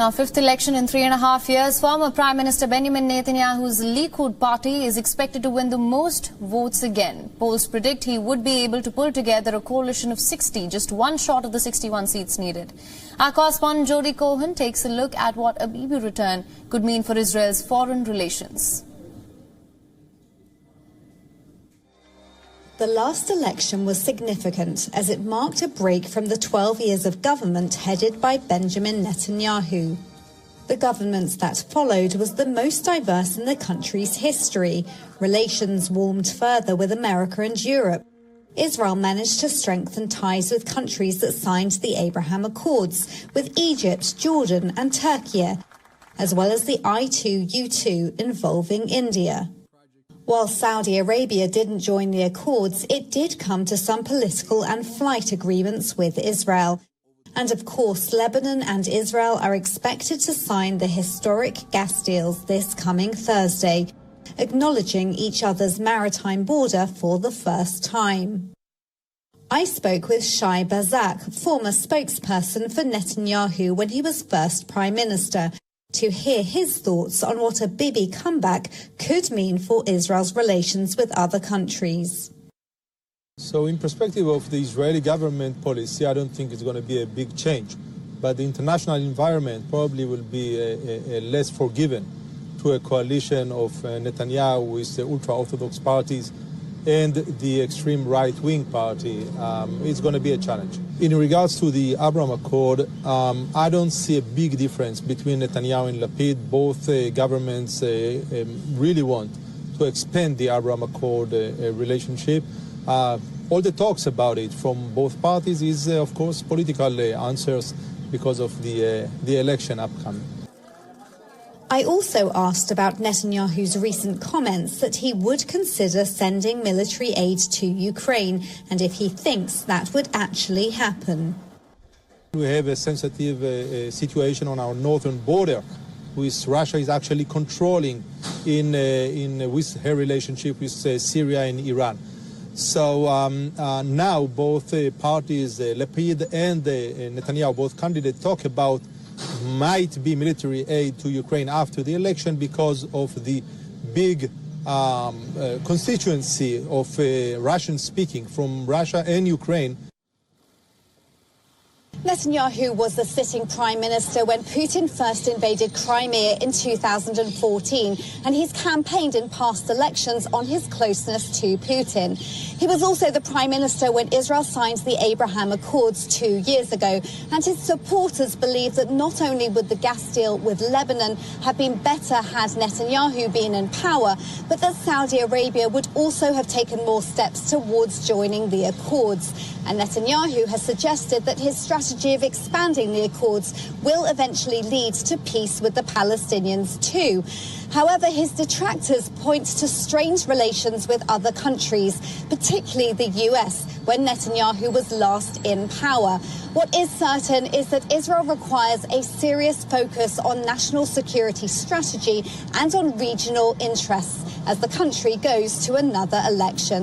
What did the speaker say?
Now, fifth election in 3.5 years, former Prime Minister Benjamin Netanyahu's Likud party is expected to win the most votes again. Polls predict he would be able to pull together a coalition of 60, just one short of the 61 seats needed. Our correspondent Jody Cohen takes a look at what a Bibi return could mean for Israel's foreign relations. The last election was significant as it marked a break from the 12 years of government headed by Benjamin Netanyahu. The government that followed was the most diverse in the country's history. Relations warmed further with America and Europe. Israel managed to strengthen ties with countries that signed the Abraham Accords, with Egypt, Jordan and Turkey, as well as the I2U2 involving India. While Saudi Arabia didn't join the accords, it did come to some political and flight agreements with Israel. And of course, Lebanon and Israel are expected to sign the historic gas deals this coming Thursday, acknowledging each other's maritime border for the first time. I spoke with Shai Bazak, former spokesperson for Netanyahu when he was first Prime Minister, to hear his thoughts on what a Bibi comeback could mean for Israel's relations with other countries. So in perspective of the Israeli government policy, I don't think it's going to be a big change. But the international environment probably will be less forgiving to a coalition of Netanyahu with the ultra-Orthodox parties and the extreme right-wing party. It's going to be a challenge. In regards to the Abraham Accord, I don't see a big difference between Netanyahu and Lapid. Both governments really want to expand the Abraham Accord relationship. All the talks about it from both parties is, of course, political answers because of the election upcoming. I also asked about Netanyahu's recent comments that he would consider sending military aid to Ukraine and if he thinks that would actually happen. We have a sensitive situation on our northern border, which Russia is actually controlling with her relationship with Syria and Iran. So now both parties, Lapid and Netanyahu, both candidates, talk about might be military aid to Ukraine after the election because of the big constituency of Russian speaking from Russia and Ukraine. Netanyahu was the sitting prime minister when Putin first invaded Crimea in 2014, and he's campaigned in past elections on his closeness to Putin. He was also the prime minister when Israel signed the Abraham Accords 2 years ago, and his supporters believe that not only would the gas deal with Lebanon have been better had Netanyahu been in power, but that Saudi Arabia would also have taken more steps towards joining the Accords. And Netanyahu has suggested that his strategy of expanding the Accords will eventually lead to peace with the Palestinians too. However, his detractors point to strained relations with other countries, particularly the US, when Netanyahu was last in power. What is certain is that Israel requires a serious focus on national security strategy and on regional interests as the country goes to another election.